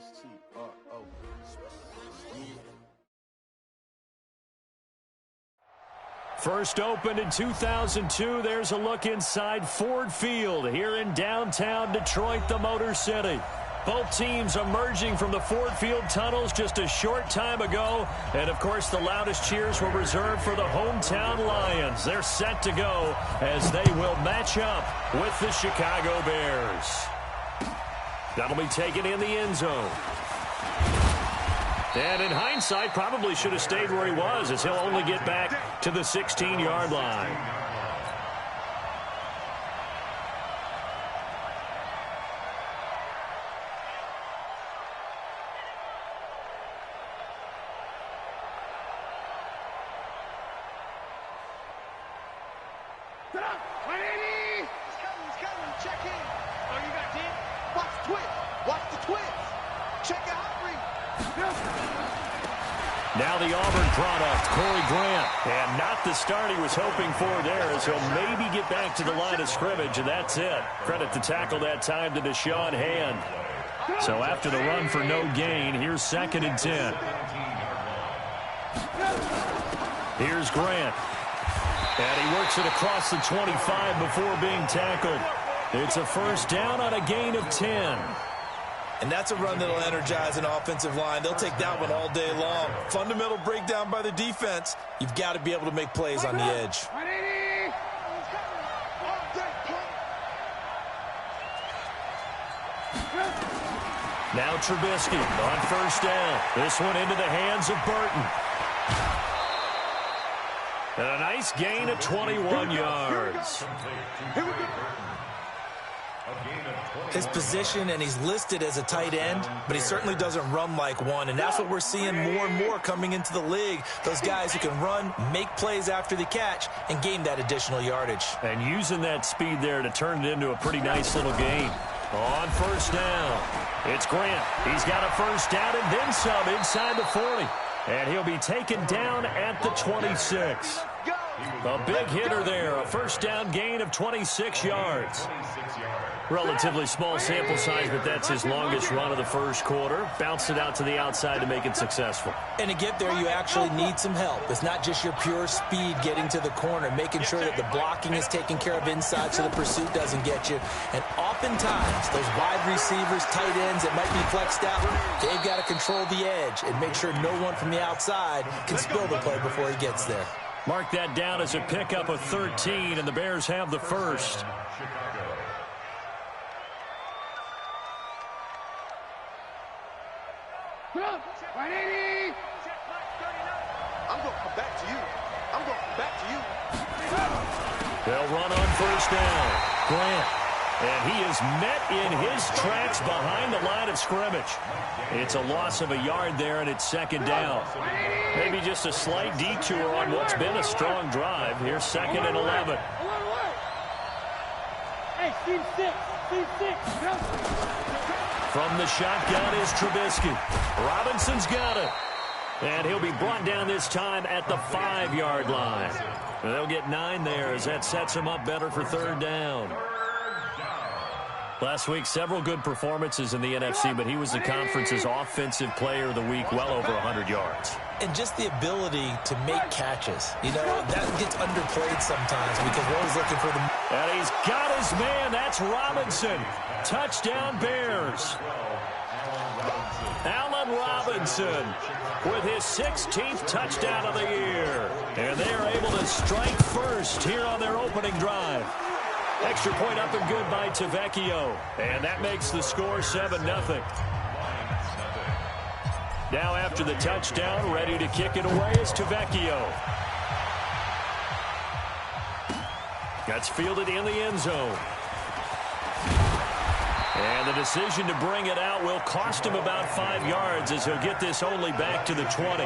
S-T-R-O. First opened in 2002, there's a look inside Ford Field here in downtown Detroit, the Motor City. Both teams emerging from the Ford Field tunnels just a short time ago. And, of course, the loudest cheers were reserved for the hometown Lions. They're set to go as they will match up with the Chicago Bears. That'll be taken in the end zone. And in hindsight, probably should have stayed where he was, as he'll only get back to the 16-yard line. Now the Auburn product, Corey Grant. And not the start he was hoping for there, as he'll maybe get back to the line of scrimmage, and that's it. Credit the tackle that time to Deshaun Hand. So after the run for no gain, here's 2nd and 10. Here's Grant. And he works it across the 25 before being tackled. It's a first down on a gain of 10. And that's a run that'll energize an offensive line. They'll take that one all day long. Fundamental breakdown by the defense. You've got to be able to make plays on the edge. Now Trubisky on first down. This one into the hands of Burton. And a nice gain of 21 yards. Here we go. His position, and he's listed as a tight end, but he certainly doesn't run like one, and that's what we're seeing more and more coming into the league. Those guys who can run, make plays after the catch, and gain that additional yardage. And using that speed there to turn it into a pretty nice little gain. On first down, it's Grant. He's got a first down and then some inside the 40. And he'll be taken down at the 26. A big hitter there, a first down gain of 26 yards. Relatively small sample size, but that's his longest run of the first quarter. Bounced it out to the outside to make it successful. And to get there, you actually need some help. It's not just your pure speed getting to the corner, making sure that the blocking is taken care of inside so the pursuit doesn't get you. And oftentimes, those wide receivers, tight ends that might be flexed out, they've got to control the edge and make sure no one from the outside can spill the play before he gets there. Mark that down as a pickup of 13, and the Bears have the first. I'm going to come back to you. I'm going to come back to you. They'll run on first down. Grant. And he is met in his tracks behind the line of scrimmage. It's a loss of a yard there, and it's 2nd down. Maybe just a slight detour on what's been a strong drive. Here's 2nd and 11. Hey, Steve 6. From the shotgun is Trubisky. Robinson's got it. And he'll be brought down this time at the 5-yard line. And they'll get 9 there as that sets him up better for 3rd down. Last week, several good performances in the NFC, but he was the conference's offensive player of the week, well over 100 yards. And just the ability to make catches. You know, that gets underplayed sometimes because we're always looking for the... And he's got his man. That's Robinson. Touchdown, Bears. Allen Robinson with his 16th touchdown of the year. And they are able to strike first here on their opening drive. Extra point up and good by Tavecchio. And that makes the score 7-0. Now after the touchdown, ready to kick it away is Tavecchio. That's fielded in the end zone. And the decision to bring it out will cost him about 5 yards as he'll get this only back to the 20.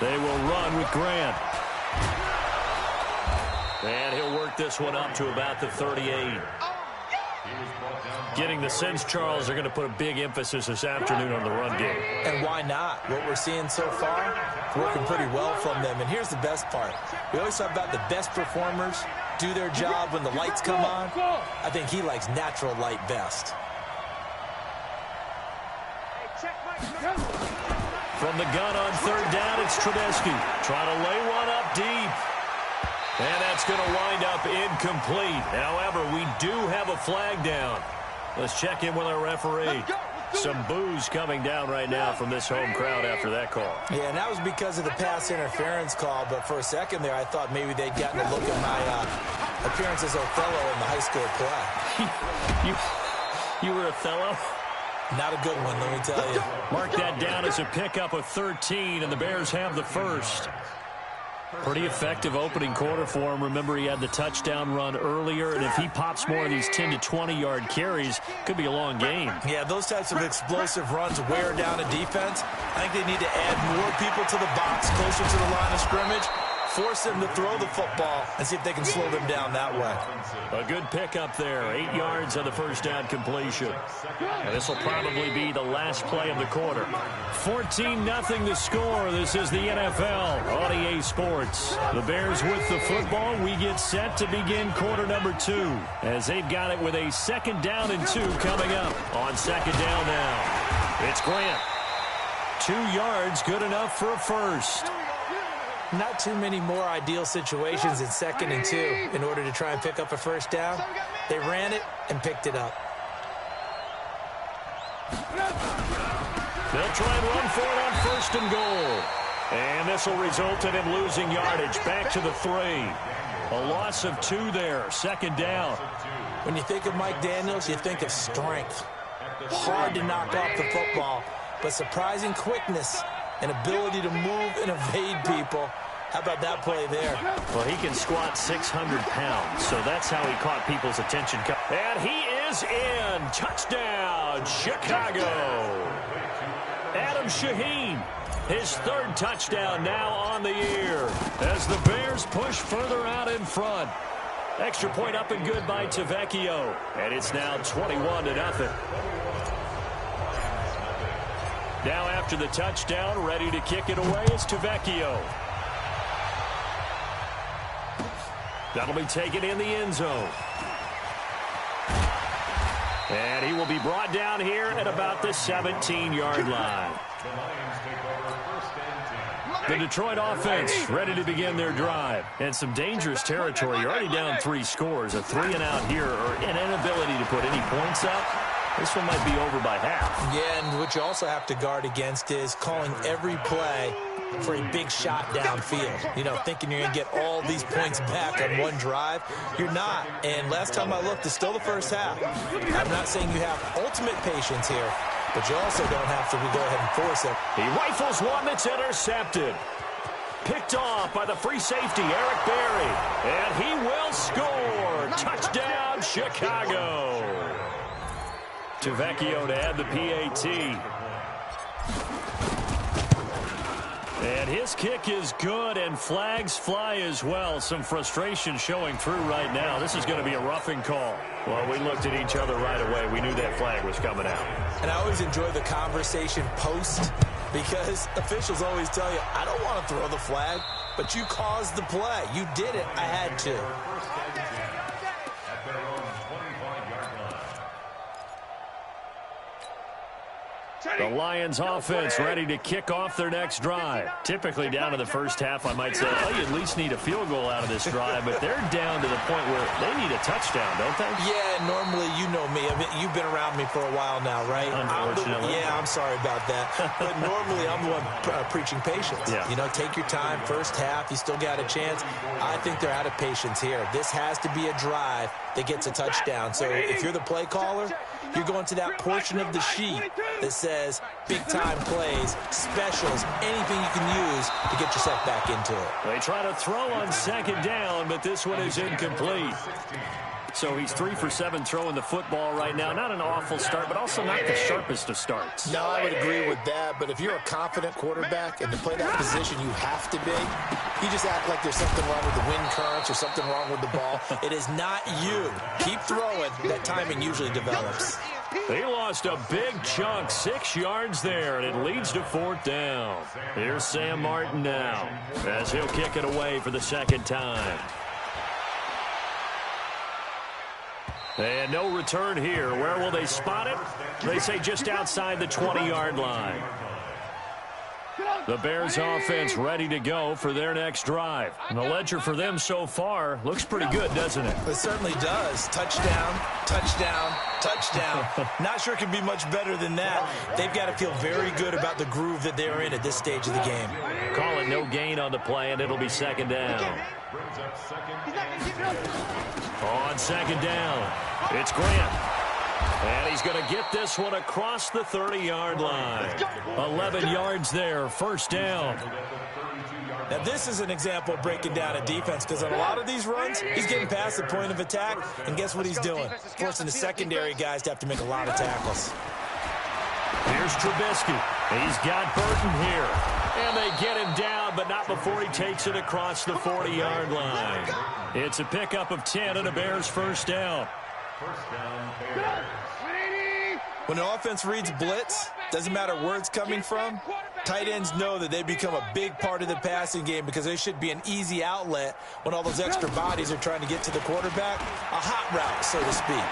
They will run with Grant. And he'll work this one up to about the 38. Getting the sense, Charles, they're going to put a big emphasis this afternoon on the run game. And why not? What we're seeing so far, working pretty well from them. And here's the best part. We always talk about the best performers do their job when the lights come on. I think he likes natural light best. From the gun on third down, it's Trubisky. Trying to lay one up deep. And that's going to wind up incomplete. However, we do have a flag down. Let's check in with our referee. Some boos coming down right now from this home crowd after that call. Yeah, and that was because of the pass interference call. But for a second there, I thought maybe they'd gotten a look at my appearance as Othello in the high school play. You were Othello? Not a good one, let me tell you. Mark that down as a pickup of 13, and the Bears have the first. Pretty effective opening quarter for him. Remember, he had the touchdown run earlier, and if he pops more of these 10 to 20-yard carries, could be a long game. Yeah, those types of explosive runs wear down a defense. I think they need to add more people to the box, closer to the line of scrimmage, force them to throw the football, and see if they can slow them down that way. A good pickup there. 8 yards on the first down completion. And this will probably be the last play of the quarter. 14-0 the score. This is the NFL on EA Sports. The Bears with the football. We get set to begin quarter number 2 as they've got it with a 2nd down and 2 coming up on 2nd down now. It's Grant. 2 yards, good enough for a first. Not too many more ideal situations in 2nd and 2 in order to try and pick up a first down. They ran it and picked it up. They'll try and run for it on 1st and goal. And this will result in him losing yardage back to the 3. A loss of 2 there, 2nd down. When you think of Mike Daniels, you think of strength. Hard to knock off the football, but surprising quickness and ability to move and evade people. How about that play there? Well, he can squat 600 pounds, so that's how he caught people's attention. And he is in. Touchdown, Chicago. Adam Shaheen, his 3rd touchdown now on the year as the Bears push further out in front. Extra point up and good by Tavecchio, and it's now 21-0. Now after the touchdown, ready to kick it away is Tavecchio. That'll be taken in the end zone. And he will be brought down here at about the 17-yard line. The Detroit offense ready to begin their drive. And some dangerous territory. You're already down 3 scores. A 3-and-out here or an inability to put any points up. This one might be over by half. Yeah, and what you also have to guard against is calling every play for a big shot downfield. You know, thinking you're going to get all these points back on one drive. You're not. And last time I looked, it's still the first half. I'm not saying you have ultimate patience here, but you also don't have to go ahead and force it. He rifles one that's intercepted. Picked off by the free safety, Eric Berry. And he will score. Touchdown, Chicago. Tavecchio to add the PAT. And his kick is good, and flags fly as well. Some frustration showing through right now. This is going to be a roughing call. Well, we looked at each other right away. We knew that flag was coming out. And I always enjoy the conversation post because officials always tell you, I don't want to throw the flag, but you caused the play. You did it. I had to. The Lions offense ready to kick off their next drive. Typically down to the first half, I might say, oh, you at least need a field goal out of this drive, but they're down to the point where they need a touchdown, don't they? Yeah, normally, you know me. I mean, you've been around me for a while now, right? Unfortunately. I'm sorry about that. But normally, I'm the one preaching patience. Yeah. You know, take your time. First half, you still got a chance. I think they're out of patience here. This has to be a drive that gets a touchdown. So if you're the play caller, you're going to that portion of the sheet that says big-time plays, specials, anything you can use to get yourself back into it. They try to throw on 2nd down, but this one is incomplete. So he's 3 for 7 throwing the football right now. Not an awful start, but also not the sharpest of starts. No, I would agree with that. But if you're a confident quarterback and to play that position you have to be, you just act like there's something wrong with the wind currents or something wrong with the ball. It is not you. Keep throwing. That timing usually develops. They lost a big chunk, 6 yards there, and it leads to 4th down. Here's Sam Martin now, as he'll kick it away for the second time. And no return here. Where will they spot it? They say just outside the 20-yard line. The Bears offense ready to go for their next drive. And the ledger for them so far looks pretty good, doesn't it? It certainly does. Touchdown, touchdown, touchdown. Not sure it can be much better than that. They've got to feel very good about the groove that they're in at this stage of the game. Call it no gain on the play, and it'll be second down. On second down, it's Grant. And he's going to get this one across the 30-yard line. 11 yards there, first down. Now, this is an example of breaking down a defense because on a lot of these runs, he's getting past the point of attack, and guess what he's doing? Forcing the secondary guys to have to make a lot of tackles. Here's Trubisky. He's got Burton here. And they get him down, but not before he takes it across the 40-yard line. It's a pickup of 10 and a Bears first down. When the offense reads blitz, doesn't matter where it's coming from, tight ends know that they become a big part of the passing game because they should be an easy outlet when all those extra bodies are trying to get to the quarterback. A hot route, so to speak.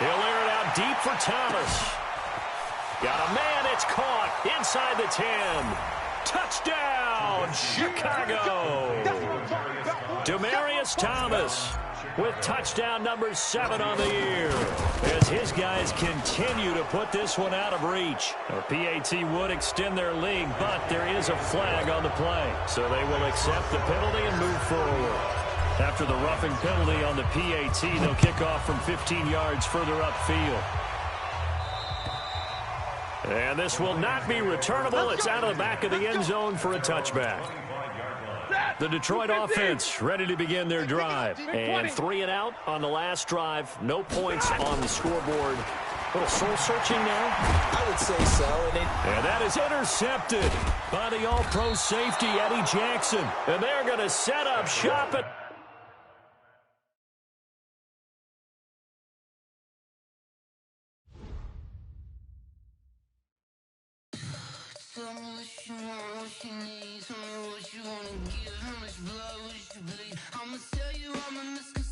He'll air it out deep for Thomas. Got a man, it's caught inside the 10. Touchdown, Chicago. Demaryius Thomas with touchdown number 7 on the year as his guys continue to put this one out of reach. A PAT would extend their lead, but there is a flag on the play, so they will accept the penalty and move forward. After the roughing penalty on the PAT, they'll kick off from 15 yards further upfield. And this will not be returnable. It's out of the back of the end zone for a touchback. The Detroit offense ready to begin their drive. And 3 and out on the last drive. No points on the scoreboard. A little soul-searching now? I would say so. And that is intercepted by the all-pro safety, Eddie Jackson. And they're going to set up shop at... Tell me what you want, what you need. Tell me what you wanna give. How much blood would you bleed? I'ma tell you I'm a misconception.